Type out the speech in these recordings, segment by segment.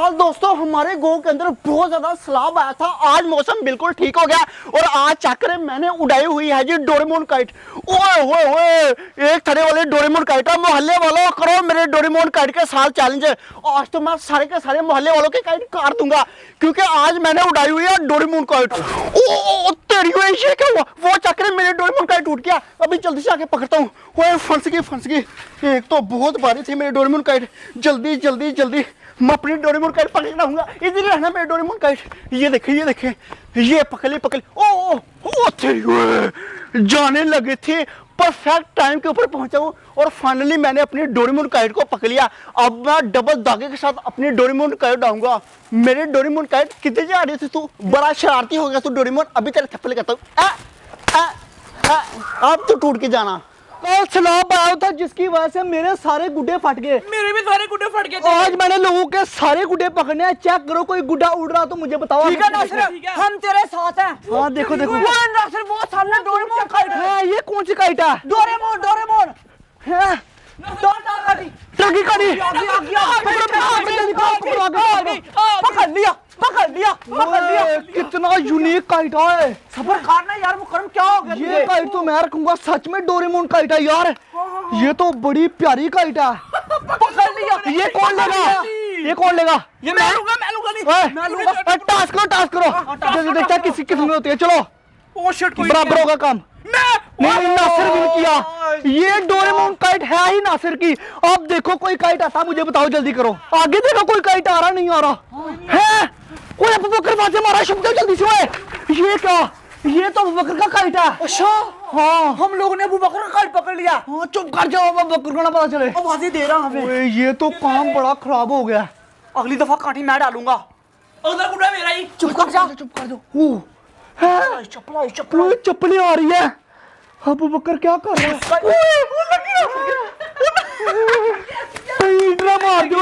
कल दोस्तों हमारे गांव के अंदर बहुत ज्यादा सैलाब आया था। आज मौसम बिल्कुल ठीक हो गया और आज चाकर मैंने उड़ाई हुई है जी डोरेमोन काइट। ओए होए होए, एक थड़े वाले डोरेमोन काइट। मोहल्ले वालों करो मेरे डोरेमोन काइट के साथ चैलेंज। आज तो मैं सारे के सारे मोहल्ले वालों के काइट काट दूंगा क्योंकि आज मैंने उड़ाई हुई है डोरेमोन काइट। ओ तेरी ये क्या हुआ? वो चाकर मेरे डोरेमोन काइट टूट गया। अभी जल्दी से आके पकड़ता हूँ। ओए फंस गई। एक तो बहुत भारी थी मेरे डोरेमोन काइट। जल्दी जल्दी जल्दी मैं अपनी डोरेमोन काइट पकड़ना हूँ। इधर ही रहना मेरे डोरेमोन काइट। ये देखे ये पकड़ ओ तेरी जाने लगे थे। परफेक्ट टाइम के ऊपर पहुंचा हूँ और फाइनली मैंने अपनी डोरेमोन काइट को पकड़ लिया। अब मैं डबल धागे के साथ अपनी डोरेमोन काइट डालूंगा। मेरे डोरेमोन काइट कितने जा रही थी तू? बड़ा शरारती हो गया तू डोरेमोन। अभी तेरे थप्पड़ करता हूँ। अब तो टूट के जाना। कल सैलाब आया था जिसकी वजह से मेरे सारे गुड्डे फट गए। मेरे भी सारे गुड्डे फट गए थे। आज मैंने लोगों के सारे गुड्डे पकड़ने हैं। चेक करो कोई गुड्डा उड़ रहा तो मुझे बताओ। ठीक है नासिर, हम तेरे साथ हैं। हाँ देखो वो नासिर वो सामने डोरेमोन काइट है। ये कौन सी काइट है? डोरेमोन है टर्की काटी। पकड़ लिया। कितना यूनिक काइट है। सबर खाना यार, मुकरम क्या हो गया? ये काइट तो मैं रखूंगा। सच में डोरेमोन काइट है यार। ये तो बड़ी प्यारी काइट है। पकड़ लिया। ये कौन लेगा? ये मैं लूंगा। टास्क करो। देखता किसी में होती है। चलो ओ शिट, कोई बराबर होगा काम। नहीं नासिर भी किया। ये डोरेमोन काइट है ही नासिर की। अब देखो कोई काइट आता मुझे बताओ, जल्दी करो। आगे देखो कोई काइट आ रहा नहीं आ रहा है। कोई अबू बकर वहां से मारा। शुभ जल्दी से। ये क्या? ये तो अबू बकर का काइट है। अच्छा हाँ, हम लोगों ने अबू बकर का काइट पकड़ लिया। हाँ चुप कर जाओ। अबू बकर को ना पता चले। आवाजें दे रहा हमें। ओए ये तो काम बड़ा खराब हो गया। अगली दफा कांटी मैं डालूंगा। अगला गुड्डा मेरा ही। चुप कर दो। चप्पल चप्पलें आ रही है। अबू बकर क्या कर रहा है? मार दो।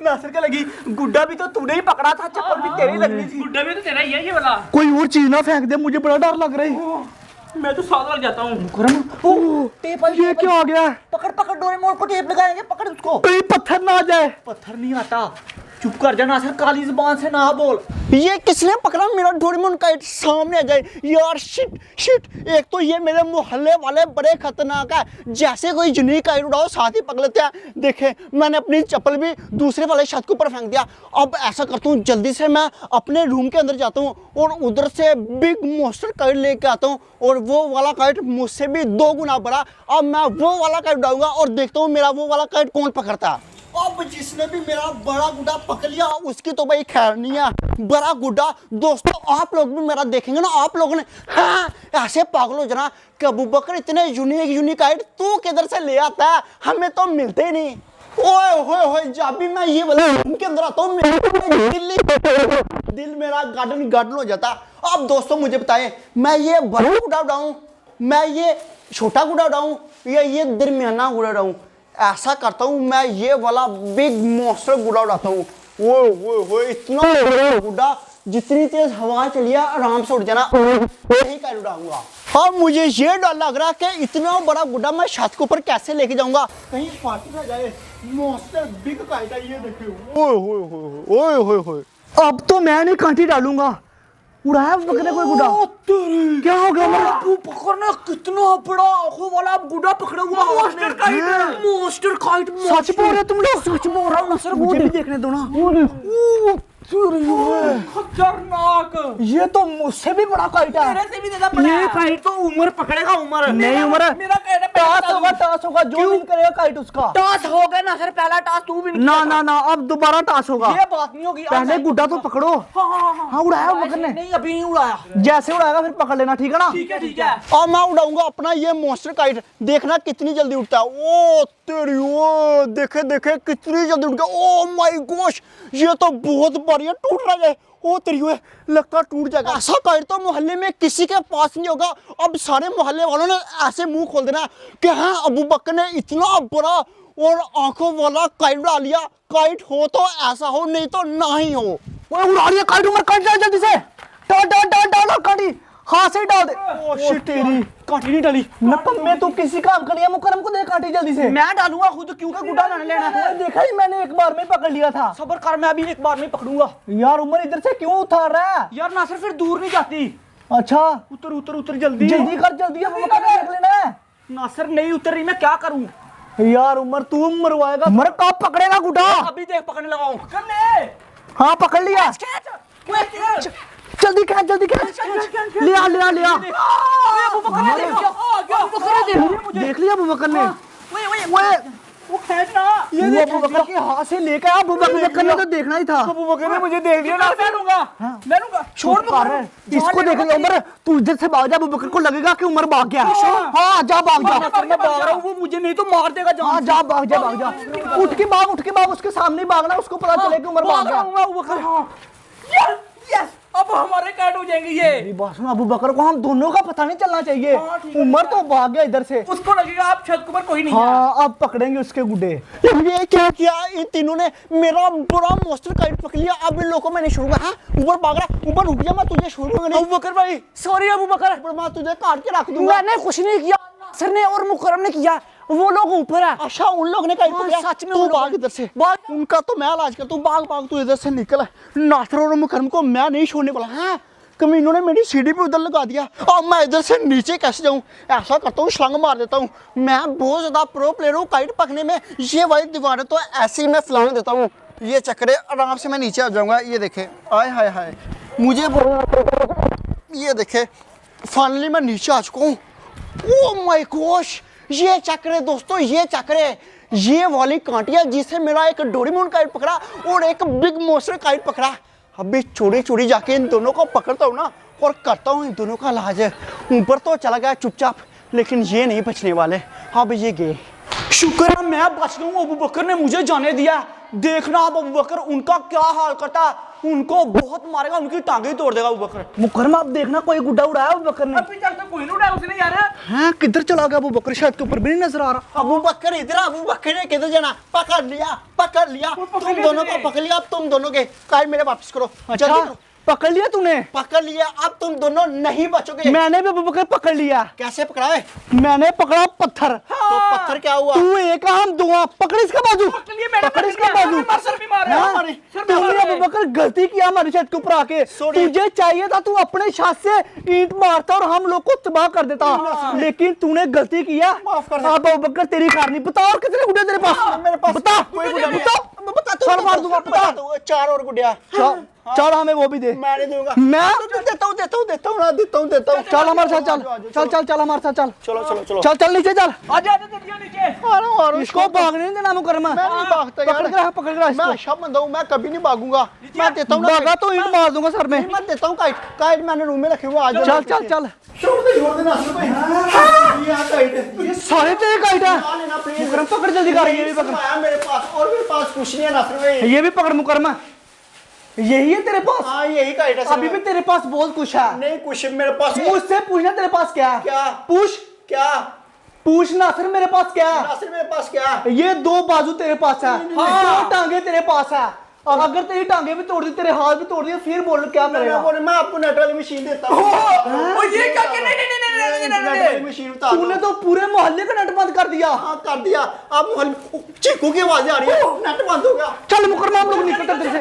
नासिर का लगी। गुड्डा भी तो तूने ही पकड़ा था, चप्पल भी तेरी लगनी थी। गुड्डा भी तो तेरा ही है ये वाला। कोई और चीज ना फेंक दे, मुझे बड़ा डर लग रहा है। मैं तो साथ लग जाता हूँ। टेप ये क्या आ गया? पकड़ डोरेमोन को टेप लगाएंगे। पकड़ उसको। कहीं पत्थर ना आ जाए। पत्थर नहीं आता। चुप कर जा नासिर, काली जुबान से ना बोल। ये किसने पकड़ा मेरा डोरेमोन काइट? सामने आ जाए यार। शिट। एक तो ये मेरे मोहल्ले वाले बड़े खतरनाक है। जैसे कोई यूनिक काइट उड़ाओ साथ ही पकड़ लेते हैं। देखे मैंने अपनी चप्पल भी दूसरे वाले छत के ऊपर फेंक दिया। अब ऐसा करता हूँ, जल्दी से मैं अपने रूम के अंदर जाता हूँ और उधर से बिग मोस्टर काइट लेके आता हूँ और वो वाला काइट मुझसे भी 2 गुना बड़ा। अब मैं वो वाला काइट उड़ाऊंगा और देखता हूँ मेरा वो वाला काइट कौन पकड़ता है। अब जिसने भी मेरा बड़ा गुड्डा पकड़ लिया उसकी तो भाई खैर नहीं है। बड़ा गुड्डा दोस्तों आप लोग भी मेरा देखेंगे ना, आप लोगों ने हाँ ऐसे पागल हो जाना कि अबू बकर इतने यूनिक काइट तू किधर से ले आता है, हमें तो मिलते ही नहीं। ओए जब भी मैं ये वाले रूम के अंदर आता हूँ दिल मेरा गार्डन हो जाता। अब दोस्तों मुझे बताएं, मैं ये बड़ा गुड्डा उड़ाऊं, मैं ये छोटा गुड्डा उड़ाऊं या ये दरमियाना गुड्डा उड़ाऊं? ऐसा करता हूँ मैं ये वाला बिग मॉन्स्टर गुड्डा उड़ाता हूँ। वो इतना बड़ा गुड्डा जितनी तेज हवा चली है आराम से उड़ जाना वही काइट उड़ाऊंगा। हाँ मुझे ये डर लग रहा है कि इतना बड़ा गुड्डा मैं छत के ऊपर कैसे लेके जाऊंगा, कहीं फाट ना जाए। मॉन्स्टर बिग काइट है ये देखिए। ओए अब तो मैं नहीं कांटी डालूंगा। उड़ाया पकड़ने कोई गुड्डा। क्या हो गया मेरा? तू पकड़ना कितना बड़ा आंखों वाला गुड्डा पकड़ा हुआ। मोस्टर काइट। सच बोल रहे तुम लोग? सच बोल रहा हूँ नासिर। मुझे भी देखने दो ना। खतरनाक। ये तो मुझसे भी बड़ा काइट है। मेरे से भी ज्यादा बड़ा। ये काइट तो उम्र पकड़ेगा। उम्र नहीं उम्र मेरा काइट टास होगा जो विन करेगा काइट उसका। टास हो गया नासिर, पहला टास तू भी ना अब दोबारा टास होगा। ये बात नहीं होगी। पहले गुड्डा तो पकड़ो। हाँ उड़ाया पकड़ने। नहीं अभी नहीं उड़ाया। जैसे उड़ाएगा फिर पकड़ लेना, ठीक है ना? ठीक है। अब मैं उड़ाऊंगा अपना ये मॉन्स्टर काइट, देखना कितनी जल्दी उड़ता है। ओ तेरी ओ देखे कितनी जल्दी उड़ गया। ओ माय गॉश ये तो बहुत बढ़िया टूट रहा है। ओ तेरी ओए लगता टूट जाएगा। ऐसा काइट तो मोहल्ले में किसी के पास नहीं होगा। अब सारे मोहल्ले वालों ने ऐसे मुंह खोल देना कि हाँ अबू बकर ने इतना बड़ा और आंखों वाला काइट उड़ा लिया। काइट हो तो ऐसा हो, नहीं तो ना ही हो। उड़ा लिया काइट। उम्र काट जा जल्दी से। डाल काटी। हाथ से डाल दे। ओ शिट, तेरी कांटी नहीं डाली। नकम्मे तू किसी काम कर लिया, मुकरम को दे कांटी जल्दी से। मैं डालूंगा खुद, क्योंकि गुड्डा लाने लेना है। देखा ही मैंने एक बार में पकड़ लिया था। सबर कर, मैं अभी एक बार में पकड़ूंगा। यार उमर इधर से क्यों उतार रहा है? यार नासिर फिर दूर नहीं जाती। अच्छा उतर उतर उतर जल्दी जल्दी कर, जल्दी अब मुकरम देख लेना है। नासिर नहीं उतर रही, मैं क्या करूं? यार उमर तू मरवाएगा। उमर कब पकड़ेगा गुड्डा? अभी देख पकड़ने लगा हूं। कर ले। हाँ पकड़ लिया। जल्दी खींच, जल्दी खींच। लिया लिया लिया। देख लिया अबू बकर ने। वो खींचना। ये अबू बकर के हाथ से लेकर अबू बकर ने तो देखना ही था। अबू बकर ने मुझे देख लिया। मैं लूंगा, मैं लूंगा। छोड़ दो। इसको देख लिया उमर, तू इधर से भाग जा, अबू बकर को लगेगा कि उमर भाग गया। हाँ जा भाग जा। मैं भाग रहा हूँ, वो मुझे नहीं तो मार देगा। हाँ जा भाग जा, भाग जा। उठ के भाग, उठ के भाग, उसके सामने भागना, उसको पता चले कि उमर भाग गया। यस, अब हमारे कैट हो जाएंगे ये। मेरी बात सुनो, अबू बकर को हम दोनों का पता नहीं चलना चाहिए। उमर तो भाग गया इधर से। उसको लगेगा आप छत के ऊपर कोई नहीं है। हाँ अब पकड़ेंगे उसके गुड्डे। ये क्या किया इन तीनों ने? मेरा बुरा मॉन्स्टर काइट पकड़ लिया। अब इन लोगों को मैं नहीं छोड़ूंगा। हाँ ऊपर भाग रहा, ऊपर रुक जा, मैं तुझे छोड़ूंगा नहीं। अबू बकर भाई सॉरी। अबू बकर, मैं तुझे काट के रख दूंगा। मैंने कुछ नहीं किया, सर ने और मुकरम ने किया। वो लोग ऊपर है। अच्छा उन लोग ने काइट पकड़ा? सच में तू उन लोगों भाग इधर से, भाग। उनका तो मैं इलाज कर। तू भाग भाग, तू इधर से निकल। नासिर और मुकरम को मैं नहीं छोड़ने वाला। हाँ कमीनों ने मेरी सीढ़ी पे उधर लगा दिया। अब मैं इधर से नीचे कैसे जाऊं? ऐसा करता हूँ, छलांग मार देता हूँ। मैं बहुत ज्यादा प्रो प्लेयर हूँ काइट पकड़ने में। ये वाली दीवारें तो ऐसे ही मैं फलांग देता हूँ। ये चक्रे आराम से मैं नीचे आ जाऊंगा। ये देखे, आय हाय हाय, मुझे ये देखे, फाइनली मैं नीचे आ चुका हूँ। ओह माय गॉश, ये चक्रे दोस्तों, ये चक्रे, ये वाली कांटियां जिससे मेरा एक डोरेमोन काइट पकड़ा और एक बिग मॉन्स्टर काइट पकड़ा। अभी चोरी चोरी जाके इन दोनों को पकड़ता हूँ ना, और करता हूँ इन दोनों का इलाज। ऊपर तो चला गया चुपचाप, लेकिन ये नहीं बचने वाले। अब ये गए। शुक्र है मैं बच गया हूँ। अबू बकर ने मुझे जाने दिया। देखना अब अबू बकर उनका क्या हाल करता है। उनको बहुत मारेगा, उनकी टांगे तोड़ देगा अबू बकर। मुकरम आप देखना, कोई गुड्डा उड़ाया अबू बकर ने। अभी तक तो कोई नहीं उड़ाया उसने यार। हाँ किधर चला गया अबू बकर? शायद के ऊपर भी नहीं नजर आ रहा। अबू बकर इधर, अबू बकर ने किधर जाना? पकड़ लिया, पकड़ लिया। तुम दोनों को पकड़ लिया। अब तुम दोनों के काइट मेरे वापस करो। जल्दी करो। पकड़ लिया तूने? पकड़ लिया। अब तुम दोनों नहीं बचोगे। मैंने भी अबू बकर पकड़ लिया। कैसे पकड़ा है? मैंने पकड़ा पत्थर। तो पत्थर क्या हुआ? तू एक हम दो, पकड़ इसका बाजू, पकड़ इसका बाजू। हाँ, तूने अबू बकर गलती किया हमारी छत के ऊपर आके। तुझे चाहिए था तू अपने छत से ईंट मारता और हम लोग को तबाह कर देता, लेकिन तूने गलती किया। माफ कर दे। अब अबू बकर तेरी कहानी बता। और कितने गुड्डे तेरे पास? मेरे पास बता, कोई गुड्डा नहीं है। बता। बता, चल मार दूंगा, बता। 4 और गुड्डिया। चल हमें वो भी दे। मैं नहीं दूंगा। मैं देता हूँ ना, देता हूँ। चल हमारे साथ, चल चल चल चल हमारे साथ, चल चलो चलो चलो। चल चल नीचे चल। आजा नीचे। इसको भागने नहीं देना मुकरम। मैं नहीं भागता यार। पकड़ के रख, पकड़ के रख मैं इसको। अच्छा बंदा हूँ, मैं कभी नहीं भागूंगा। मैं देता हूँ ना। भागा तो ईंट मार दूंगा सर में। मैं देता हूँ काइट। काइट मैंने रूम में रखे हुए। आ जाओ। चल चल चल। छोड़ देना भाई। ये काइट, ये सारे तेरे काइट है। खा लेना प्लीज। मुकरम पकड़ जल्दी कर। ये भी पकड़, आया मेरे पास, और मेरे पास कुछ नहीं है नासिर भाई। ये भी पकड़ मुकरम। यही है तेरे पास? हाँ यही काइट है। अभी भी तेरे पास बहुत कुछ है। नहीं कुछ मेरे पास। मुझसे पूछना तेरे पास क्या है? क्या? पूछ, क्या? पूछना फिर मेरे पास क्या है? नासिर मेरे पास क्या है? ये 2 बाजू तेरे पास है, 2 टांगे तेरे पास है। और अगर तेरी टांगे भी तोड़ दी, तेरे हाथ भी तोड़ दिए, फिर बोल क्या करेगा? मैं आपको नेट वाली मशीन देता हूँ। ये क्या? नहीं नेट वाली मशीन उतार दो। तूने तो पूरे मोहल्ले का नेट बंद कर दिया। हाँ कर दिया। अब चीकू की आवाजें आ रही है। नेट बंद हो गया। चल मुकरमा हम लोग निकलते हैं तेरे से।